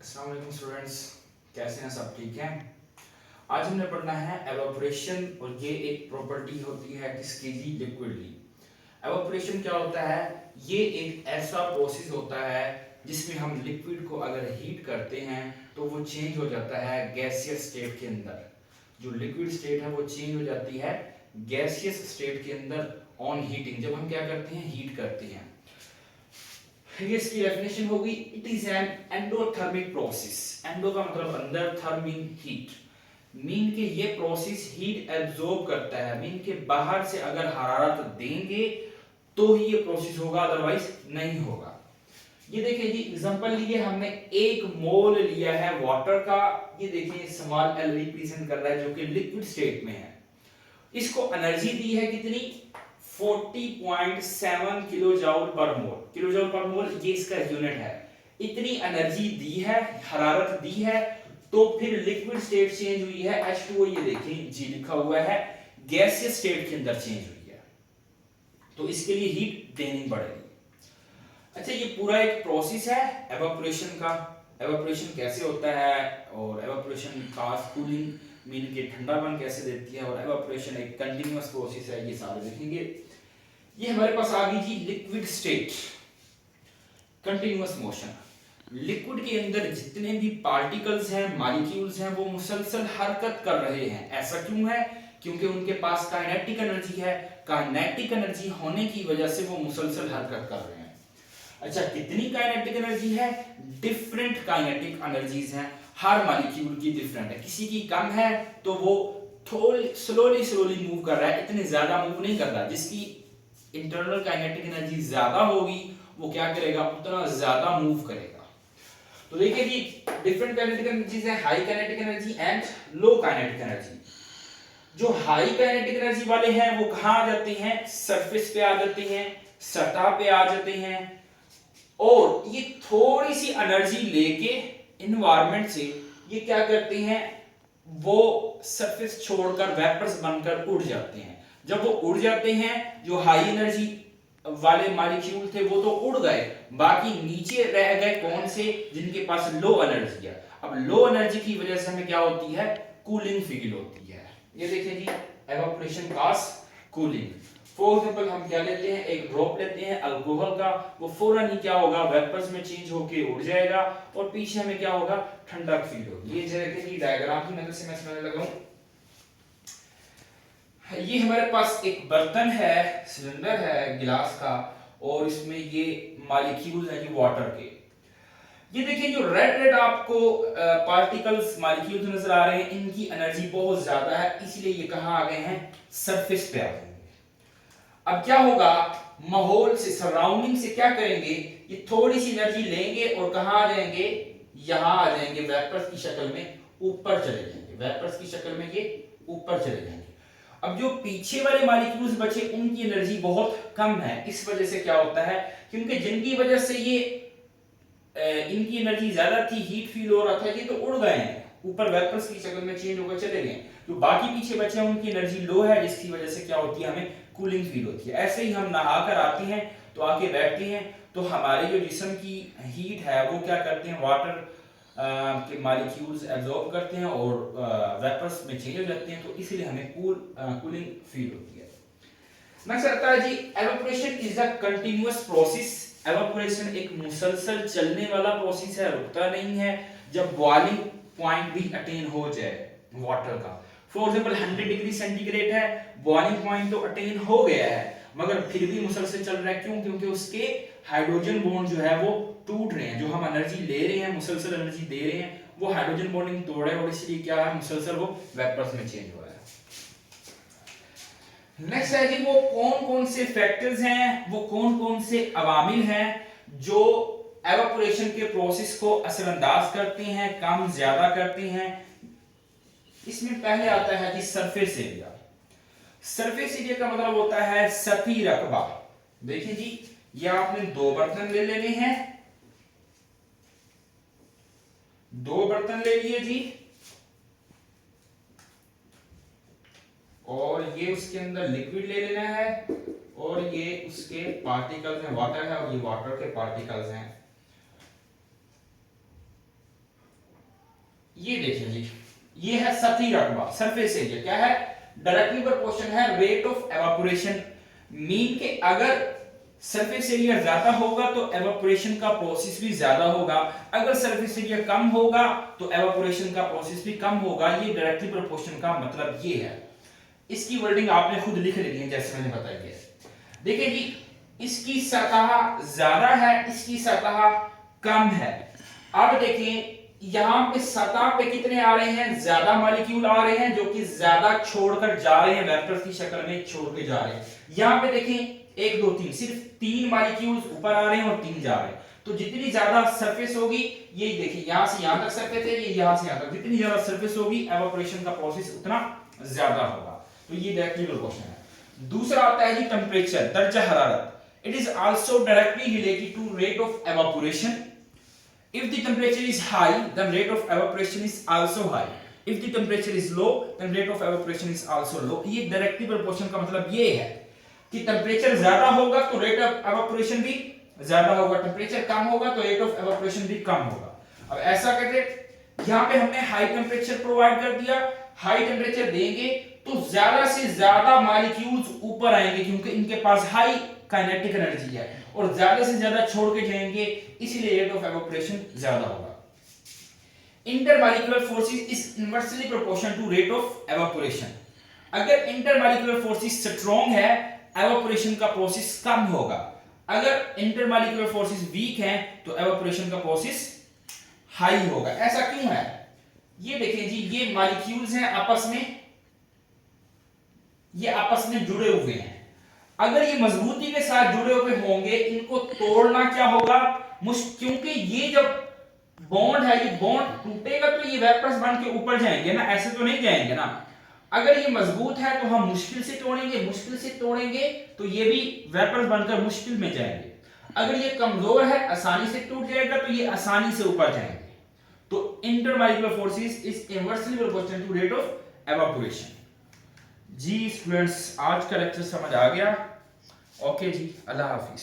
अस्सलाम वालेकुम स्टूडेंट्स, कैसे हैं सब? ठीक हैं। आज हमने पढ़ना है एवापोरेशन और ये एक प्रॉपर्टी होती है किसकी जी? लिक्विड की। एवापोरेशन क्या होता है? ये एक ऐसा प्रोसेस होता है जिसमें हम लिक्विड को अगर हीट करते हैं तो वो चेंज हो जाता है गैसियस स्टेट के अंदर। जो लिक्विड स्टेट है वो चेंज हो जाती है गैसियस स्टेट के अंदर ऑन हीटिंग, जब हम क्या करते हैं? हीट करते हैं। ये इसकी डेफिनेशन होगी, it is an endothermic process. Endo का मतलब अंदर, थर्म मीन हीट, मीन के ये प्रोसेस हीट एब्जॉर्ब करता है। मीन के बाहर से अगर हरारत देंगे तो ही ये प्रोसेस होगा, अदरवाइज नहीं होगा। ये देखिए जी, एग्जांपल लिए हमने 1 मोल लिया है वाटर का। ये देखिए स्मॉल एल रिप्रेजेंट कर रहा है जो कि लिक्विड स्टेट में है। इसको एनर्जी दी है कितनी? 40.7 किलो जूल पर मोल। किलो जूल पर मोल ये इसका यूनिट है। इतनी एनर्जी दी है, हरारत दी है, तो फिर लिक्विड स्टेट चेंज हुई है H2O, ये देखिए जी लिखा हुआ है, गैसियस स्टेट के अंदर चेंज हुई है, तो इसके लिए हीट देनी पड़ेगी। अच्छा, ये पूरा एक प्रोसेस है एवापोरेशन का। एवापोरेशन कैसे होता है और एवापोरेशन का कूलिंग मीन के ठंडापन कैसे देती है, और एवापोरेशन एक कंटिन्यूअस प्रोसेस है, ये सारे देखेंगे। ये हमारे पास आ गई जी liquid state, continuous motion. Liquid के अंदर जितने भी पार्टिकल्स हैं, मॉलिक्यूल्स हैं, वो मुसलसल हरकत कर रहे हैं। ऐसा क्यों है? क्योंकि उनके पास काइनेटिक एनर्जी है। काइनेटिक एनर्जी होने की वजह से वो मुसलसल हरकत कर रहे हैं। अच्छा, कितनी काइनेटिक एनर्जी है? डिफरेंट काइनेटिक एनर्जीज हैं, हर मॉलिक्यूल की डिफरेंट है। किसी की कम है तो वो थोड़ी स्लोली स्लोली मूव कर रहा है, इतने ज्यादा मूव नहीं कर रहा। जिसकी इंटरनल काइनेटिक एनर्जी ज्यादा होगी वो क्या करेगा? उतना ज्यादा मूव करेगा। तो देखिए जी, डिफरेंट काइनेटिक एनर्जीज है, high kinetic energy and low kinetic energy. जो हाई काइनेटिक एनर्जी वाले हैं वो कहां आ जाते हैं? सरफेस पे आ जाते हैं, सतह पे आ जाते हैं, और ये थोड़ी सी एनर्जी लेके इन्वायरमेंट से ये क्या करते हैं? वो सरफेस छोड़कर वेपर्स बनकर उड़ जाते हैं। जब वो उड़ जाते हैं, जो हाई एनर्जी वाले मॉलिक्यूल थे वो तो उड़ गए, बाकी नीचे रह गए कौन से? जिनके पास लो एनर्जी है। अब लो एनर्जी की वजह से हमें क्या होती है? कूलिंग फील होती है। ये देखिए जी, evaporation cause cooling. For example हम क्या लेते हैं? एक ड्रॉप लेते हैं अल्कोहल का, वो फौरन ही क्या होगा? वेपर्स में चेंज होके उड़ जाएगा, और पीछे हमें क्या होगा? ठंडक फील होगी। ये जैसे कि डायग्राम की मदद से मैं समझने लगा हूं। ये हमारे पास एक बर्तन है, सिलेंडर है गिलास का, और इसमें ये मॉलिक्यूल्स हैं जी वाटर के। ये देखिए, जो रेड रेड आपको पार्टिकल्स मॉलिक्यूल्स नजर आ रहे हैं, इनकी एनर्जी बहुत ज्यादा है, इसलिए ये कहां आ गए हैं? सरफेस पे आ गए हैं। अब क्या होगा? माहौल से, सराउंडिंग से क्या करेंगे? ये थोड़ी सी एनर्जी लेंगे और कहां आ जाएंगे? यहां आ जाएंगे, वेपर्स की शक्ल में ऊपर चले जाएंगे। वेपर्स की शक्ल में ये ऊपर चले जाएंगे। अब जो पीछे वाले मॉलिक्यूल्स बचे, उनकी एनर्जी बहुत कम है। इस वजह से क्या होता है? क्योंकि जिनकी वजह से ये इनकी एनर्जी ज्यादा थी, हीट फील हो रहा था, ये तो उड़ गए हैं, ऊपर वेपर्स की शक्ल में चेंज होकर चले गए। जो बाकी पीछे बचे हैं उनकी एनर्जी लो है, जिसकी वजह से क्या होती है? हमें कूलिंग फील होती है। ऐसे ही हम नहाकर आते हैं तो आके बैठते हैं, तो हमारे जो जिस्म की हीट है वो क्या करते हैं? वाटर के मॉलिक्यूल्स एब्जॉर्ब करते हैं और वेपर्स में चेंज हो जाते हैं, तो इसलिए हमें कूलिंग फील होती है। नेक्स्ट आता है जी, evaporation is a continuous process. Evaporation एक मुसलसल चलने वाला प्रोसेस है, रुकता नहीं है। जब बॉइलिंग पॉइंट भी अटेन हो जाए वाटर का, फॉर एग्जांपल 100 डिग्री सेंटीग्रेड है, बॉइलिंग पॉइंट तो अटेन हो गया है, मगर फिर भी मुसलसल चल रहा है। क्यों? क्योंकि उसके हाइड्रोजन बॉन्ड जो है वो टूट रहे हैं। जो हम एनर्जी ले रहे हैं, मुसलसल एनर्जी दे रहे हैं, वो हाइड्रोजन बॉन्डिंग तोड़ रहे हैं, और इसलिए क्या है? मुसलसल वो वेपर्स में चेंज हो रहा है। नेक्स्ट है जी, वो कौन कौन से फैक्टर्स हैं, वो कौन कौन से अवामिल हैं जो एवापोरेशन के प्रोसेस को असरअंदाज करते हैं, कम ज्यादा करते हैं। इसमें पहले आता है जी सरफेस एरिया। सरफेस एरिया का मतलब होता है सतही रकबा। देखिए जी, ये आपने 2 बर्तन ले लेने हैं, 2 बर्तन ले लिए जी, और ये उसके अंदर लिक्विड ले लेना है, और ये उसके पार्टिकल्स हैं, वाटर है, और ये वाटर के पार्टिकल्स हैं। ये देखिए जी, ये है सतही रकबा, सरफेस एरिया क्या है, डायरेक्टली प्रोपोर्शनल है रेट ऑफ एवापोरेशन। मीन के अगर सरफेस एरिया ज्यादा होगा तो एवापोरेशन का प्रोसेस भी ज्यादा होगा, अगर सरफेस एरिया कम होगा तो एवापोरेशन का प्रोसेस भी कम होगा। ये डायरेक्टली प्रोपोर्शन का मतलब ये है। इसकी वर्डिंग आपने खुद लिख लेनी है जैसे मैंने बताया है। देखिए जी, इसकी सतह ज्यादा है, इसकी सतह कम है। अब देखिए यहां पे सतह पे कितने आ रहे हैं, ज्यादा मॉलिक्यूल आ रहे हैं जो कि ज्यादा छोड़कर जा रहे हैं, वेक्टर्स की शक्ल में छोड़ के जा रहे हैं। यहां पे देखिए 1 2 3 सिर्फ 3 मॉलिक्यूल्स ऊपर आ रहे हैं और 3 जा रहे हैं। तो जितनी ज्यादा सरफेस होगी, ये देखिए यहां से यहां तक सरफेस है, ये यहां से यहां तक, जितनी ज्यादा सरफेस होगी एवापोरेशन का प्रोसेस उतना ज्यादा होगा। तो ये डायरेक्टली प्रोपोर्शनल है। दूसरा आता है जी टेंपरेचर, दर्जा हरारत। It is also directly related to rate of evaporation. If the temperature is high, then rate of evaporation is also high. If the temperature is low, then rate of evaporation is also low. ये directly proportion का मतलब ये है कि temperature ज्यादा होगा तो rate of evaporation भी ज्यादा होगा, टेम्परेचर कम होगा तो रेट ऑफ एवापोरेशन भी कम होगा। अब ऐसा करके यहाँ पे हमने हाई टेम्परेचर प्रोवाइड कर दिया, हाई टेम्परेचर देंगे तो ज्यादा से ज्यादा मॉलिक्यूल्स ऊपर आएंगे क्योंकि इनके पास हाई काइनेटिक एनर्जी है, और ज्यादा से ज्यादा छोड़ के जाएंगे, इसीलिए रेट ऑफ एवापोरेशन ज्यादा होगा। Intermolecular forces is inversely proportional to rate of evaporation. अगर इंटरमॉलिक्यूलर फोर्सेस स्ट्रांग है, एवापोरेशन का प्रोसेस कम होगा। अगर इंटरमॉलिक्यूलर फोर्सेस वीक हैं तो एवापोरेशन का प्रोसेस हाई होगा। ऐसा क्यों है? ये देखिए जी, ये मॉलिक्यूल्स हैं आपस में, ये आपस में जुड़े हुए हैं। अगर ये मजबूती के साथ जुड़े हुए होंगे, इनको तोड़ना क्या होगा, क्योंकि ये जब बॉन्ड है, ये बॉन्ड टूटेगा तो ये वेपर्स बन के ऊपर जाएंगे ना, ऐसे तो नहीं जाएंगे ना। अगर ये मजबूत है तो हम मुश्किल से तोड़ेंगे, मुश्किल से तोड़ेंगे तो ये भी वेपर्स बनकर मुश्किल में जाएंगे। अगर ये कमजोर है, आसानी से टूट जाएगा तो ये आसानी से ऊपर जाएंगे। तो intermolecular forces is inversely proportional to rate of evaporation. जी स्टूडेंट्स, आज का लेक्चर समझ आ गया? ओके जी, अल्लाह हाफिज।